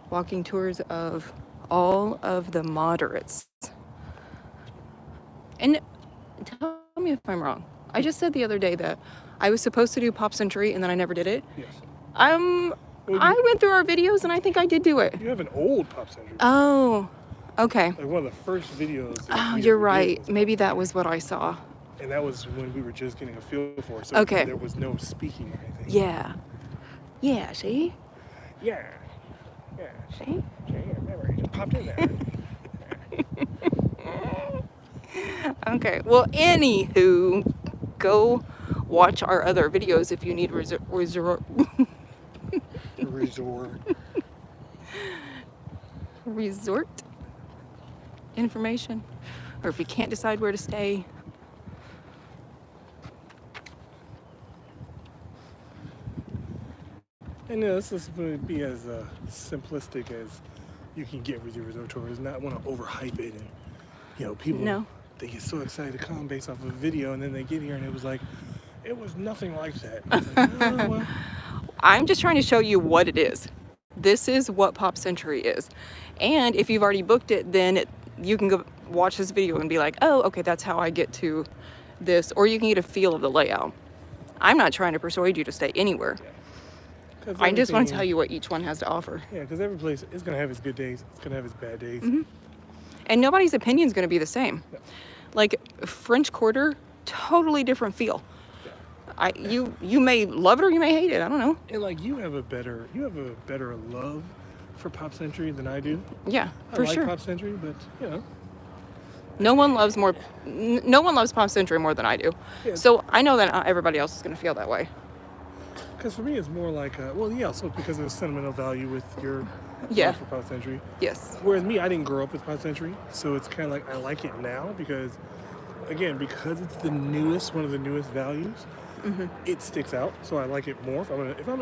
Speaker 1: walking tours of all of the moderates. And tell me if I'm wrong. I just said the other day that I was supposed to do Pop Century and then I never did it.
Speaker 2: Yes.
Speaker 1: I went through our videos and I think I did do it.
Speaker 2: You have an old Pop Century.
Speaker 1: Oh, okay.
Speaker 2: Like one of the first videos. that
Speaker 1: Oh,
Speaker 2: we
Speaker 1: you're
Speaker 2: ever
Speaker 1: right.
Speaker 2: did was
Speaker 1: Maybe
Speaker 2: Pop
Speaker 1: that
Speaker 2: Century.
Speaker 1: was what I saw.
Speaker 2: And that was when we were just getting a feel for it. So
Speaker 1: Okay.
Speaker 2: there was no speaking or anything.
Speaker 1: Yeah. Yeah, see?
Speaker 2: Yeah. Yeah.
Speaker 1: See?
Speaker 2: Yeah, remember, you just popped in there.
Speaker 1: Okay. Well, anywho, go watch our other videos if you need resort information, or if you can't decide where to stay.
Speaker 2: And this is going to be as simplistic as you can get with your resort tours. Not want to overhype it, and people they get so excited to come based off of a video, and then they get here and it was like, it was nothing like that. It's like, oh, well.
Speaker 1: I'm just trying to show you what it is. This is what Pop Century is, and if you've already booked it, then you can go watch this video and be like, oh, okay, that's how I get to this, or you can get a feel of the layout. I'm not trying to persuade you to stay anywhere.
Speaker 2: Yeah.
Speaker 1: I just want to tell you what each one has to offer.
Speaker 2: Yeah, because every place is going to have its good days. It's going to have its bad days.
Speaker 1: And nobody's opinion is going to be the same.
Speaker 2: Yeah.
Speaker 1: Like French Quarter, totally different feel.
Speaker 2: Yeah.
Speaker 1: You may love it or you may hate it. I don't know.
Speaker 2: And like you have a better love for Pop Century than I do.
Speaker 1: Yeah,
Speaker 2: I
Speaker 1: for
Speaker 2: like
Speaker 1: sure.
Speaker 2: Pop Century, but you know.
Speaker 1: No one loves Pop Century more than I do.
Speaker 2: Yeah.
Speaker 1: So I know that not everybody else is going to feel that way.
Speaker 2: Because for me, it's more like, so because of the sentimental value with your
Speaker 1: Yeah.
Speaker 2: love for Pop Century.
Speaker 1: Yes.
Speaker 2: Whereas me, I didn't grow up with Pop Century, so it's kind of like I like it now because it's the newest, one of the newest values. It sticks out, so I like it more. If I'm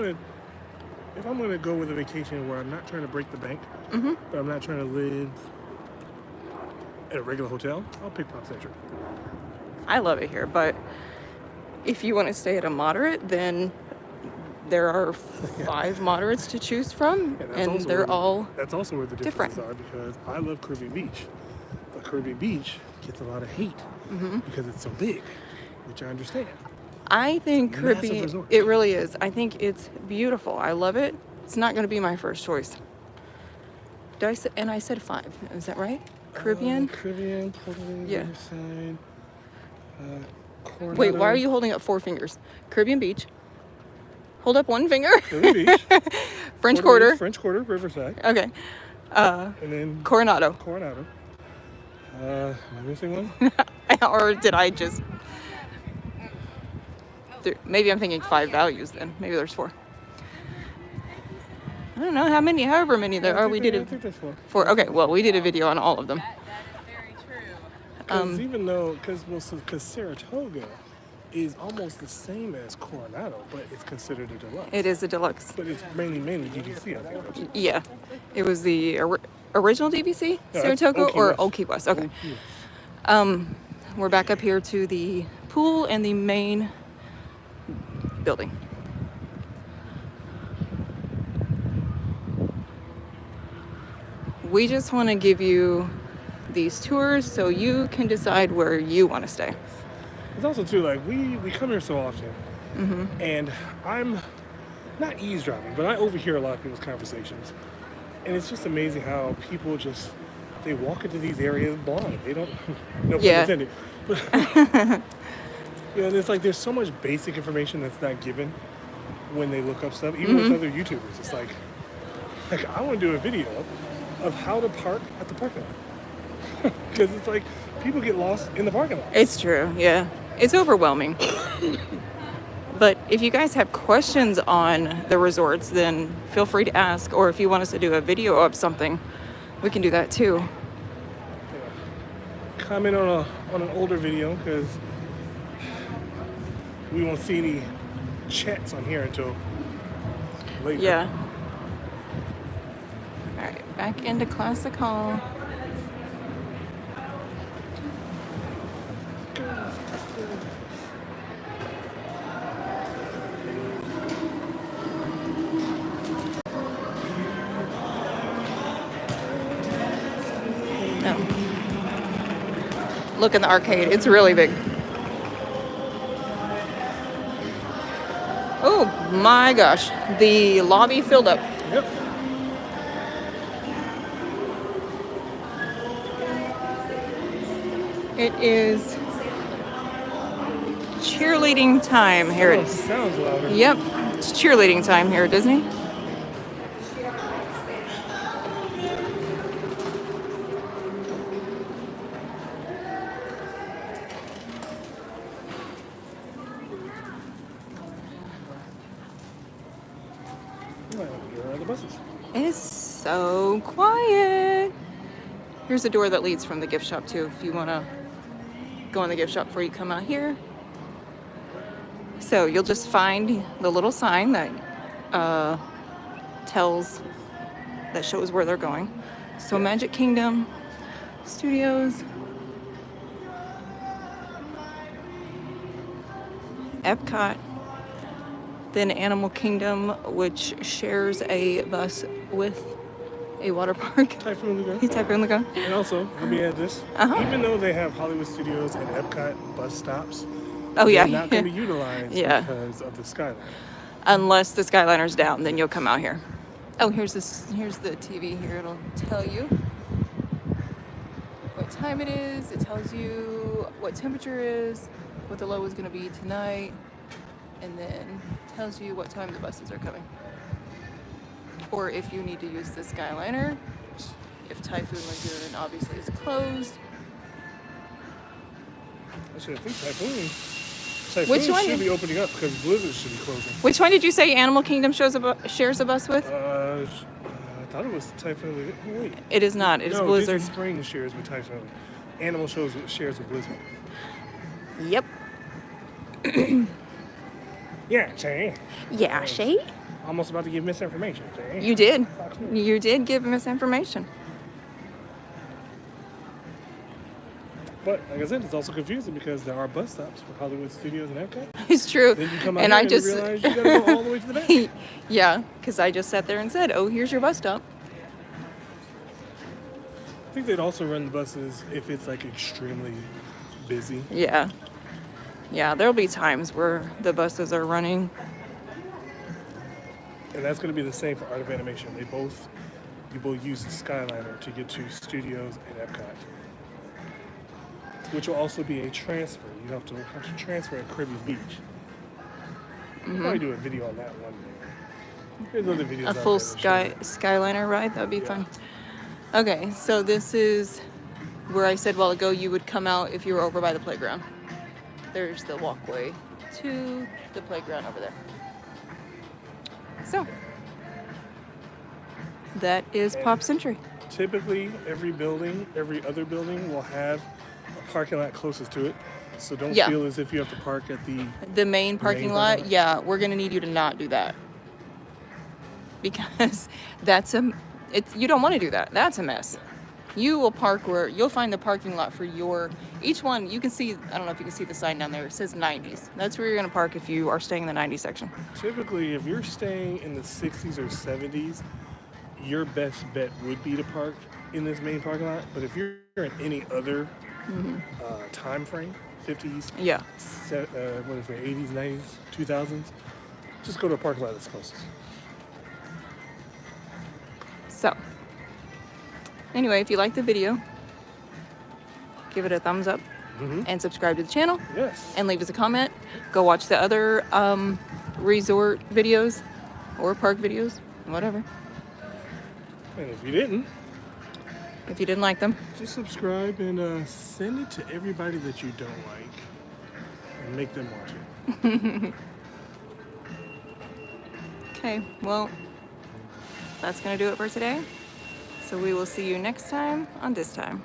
Speaker 2: gonna go with a vacation where I'm not trying to break the bank, but I'm not trying to live at a regular hotel, I'll pick Pop Century.
Speaker 1: I love it here, but if you want to stay at a moderate, then there are 5 moderates to choose from, and they're all
Speaker 2: That's also where the
Speaker 1: different.
Speaker 2: differences are because I love Caribbean Beach, but Caribbean Beach gets a lot of hate because it's so big, which I understand.
Speaker 1: I think
Speaker 2: It's a massive
Speaker 1: Caribbean,
Speaker 2: resort.
Speaker 1: it really is. I think it's beautiful. I love it. It's not going to be my first choice. I said 5. Is that right? Caribbean?
Speaker 2: Caribbean, Puerto Rico,
Speaker 1: Yeah.
Speaker 2: Riverside, Coronado.
Speaker 1: Wait, why are you holding up 4 fingers? Caribbean Beach. Hold up 1 finger.
Speaker 2: Caribbean Beach,
Speaker 1: French
Speaker 2: Puerto
Speaker 1: Quarter.
Speaker 2: Rico, French Quarter, Riverside,
Speaker 1: Okay.
Speaker 2: and then
Speaker 1: Coronado.
Speaker 2: Coronado. Am I missing one?
Speaker 1: Or did I just... Maybe I'm thinking 5 values then. Maybe there's 4. I don't know however many there are. We did
Speaker 2: I think there's 4.
Speaker 1: 4. Okay, well, we did a video on all of them.
Speaker 2: Because because Saratoga is almost the same as Coronado, but it's considered a deluxe.
Speaker 1: It is a deluxe.
Speaker 2: But it's mainly DVC, I think. Though, too.
Speaker 1: Yeah. It was the original DVC,
Speaker 2: No, that's
Speaker 1: Saratoga,
Speaker 2: Old Key
Speaker 1: or
Speaker 2: West.
Speaker 1: Old Key West. Okay.
Speaker 2: Old Key West.
Speaker 1: We're back up here to the pool and the main building. We just want to give you these tours so you can decide where you want to stay.
Speaker 2: It's also too like we come here so often, and I'm not eavesdropping, but I overhear a lot of people's conversations, and it's just amazing how people they walk into these areas blind. They don't, no pun intended. But, and it's like there's so much basic information that's not given when they look up stuff, even with other YouTubers. It's like I want to do a video of how to park at the parking lot because it's like people get lost in the parking lot.
Speaker 1: It's true, yeah. It's overwhelming. But if you guys have questions on the resorts, then feel free to ask. Or if you want us to do a video of something, we can do that too.
Speaker 2: Comment on an older video because we won't see any chats on here until later.
Speaker 1: Yeah. All right, back into Classic Hall. Look in the arcade. It's really big. Oh my gosh. The lobby filled up.
Speaker 2: Yep.
Speaker 1: It is cheerleading time here at
Speaker 2: Sounds louder.
Speaker 1: Yep. It's cheerleading time here at Disney.
Speaker 2: Here are the buses.
Speaker 1: It's so quiet. Here's a door that leads from the gift shop too, if you want to go in the gift shop before you come out here. So you'll just find the little sign that shows where they're going. So Magic Kingdom, Studios, Epcot, then Animal Kingdom, which shares a bus with a water park.
Speaker 2: Typhoon Lagoon.
Speaker 1: Typhoon Lagoon.
Speaker 2: And also, let me add this.
Speaker 1: Uh-huh.
Speaker 2: Even though they have Hollywood Studios and Epcot bus stops,
Speaker 1: Oh, yeah.
Speaker 2: They're not going to be utilized
Speaker 1: Yeah.
Speaker 2: because of the Skyliner.
Speaker 1: Unless the Skyliner's down, then you'll come out here. Oh, here's the TV here. It'll tell you what time it is. It tells you what temperature is, what the low is going to be tonight, and then tells you what time the buses are coming. Or if you need to use the Skyliner, if Typhoon Lagoon obviously is closed.
Speaker 2: Actually, I think Typhoon
Speaker 1: Which one?
Speaker 2: should be opening up because Blizzard should be closing.
Speaker 1: Which one did you say Animal Kingdom shares a bus with?
Speaker 2: I thought it was Typhoon Lagoon. Oh, wait.
Speaker 1: It is not. It is Blizzard.
Speaker 2: Disney Springs shares with Typhoon. Animal shares with Blizzard.
Speaker 1: Yep.
Speaker 2: Yeah, Jay.
Speaker 1: Yeah, Shay?
Speaker 2: Almost about to give misinformation, Jay.
Speaker 1: You did. You did give misinformation.
Speaker 2: But like I said, it's also confusing because there are bus stops for Hollywood Studios and Epcot.
Speaker 1: It's true.
Speaker 2: Then you come out
Speaker 1: And
Speaker 2: here
Speaker 1: I
Speaker 2: and
Speaker 1: just
Speaker 2: realize you gotta go all the way to the back.
Speaker 1: yeah, because I just sat there and said, "Oh, here's your bus stop."
Speaker 2: I think they'd also run the buses if it's like extremely busy.
Speaker 1: Yeah. Yeah, there'll be times where the buses are running.
Speaker 2: And that's going to be the same for Art of Animation. You both use the Skyliner to get to Studios and Epcot, which will also be a transfer. You have to transfer at Caribbean Beach. We'll probably do a video on that one day. There's other videos.
Speaker 1: A
Speaker 2: out
Speaker 1: full
Speaker 2: there that show
Speaker 1: Skyliner ride, that'd be fun. Okay, so this is where I said a while ago you would come out if you were over by the playground. There's the walkway to the playground over there. So, that is Pop Century.
Speaker 2: Typically, every other building will have a parking lot closest to it. So don't feel as if you have to park at
Speaker 1: the main parking lot. Yeah, we're gonna need you to not do that because you don't want to do that. That's a mess. You will park where you'll find the parking lot for each one. You can see, I don't know if you can see the sign down there. It says 90s. That's where you're going to park if you are staying in the 90s section.
Speaker 2: Typically, if you're staying in the 60s or 70s, your best bet would be to park in this main parking lot. But if you're in any other time frame, 50s,
Speaker 1: yeah,
Speaker 2: 80s, 90s, 2000s, just go to a parking lot that's closest.
Speaker 1: So, anyway, if you like the video, give it a thumbs up and subscribe to the channel.
Speaker 2: Yes.
Speaker 1: And leave us a comment. Go watch the other resort videos or park videos, whatever.
Speaker 2: And if you didn't
Speaker 1: like them,
Speaker 2: just subscribe and send it to everybody that you don't like and make them watch it.
Speaker 1: Okay, well, that's going to do it for today. So we will see you next time on This Time.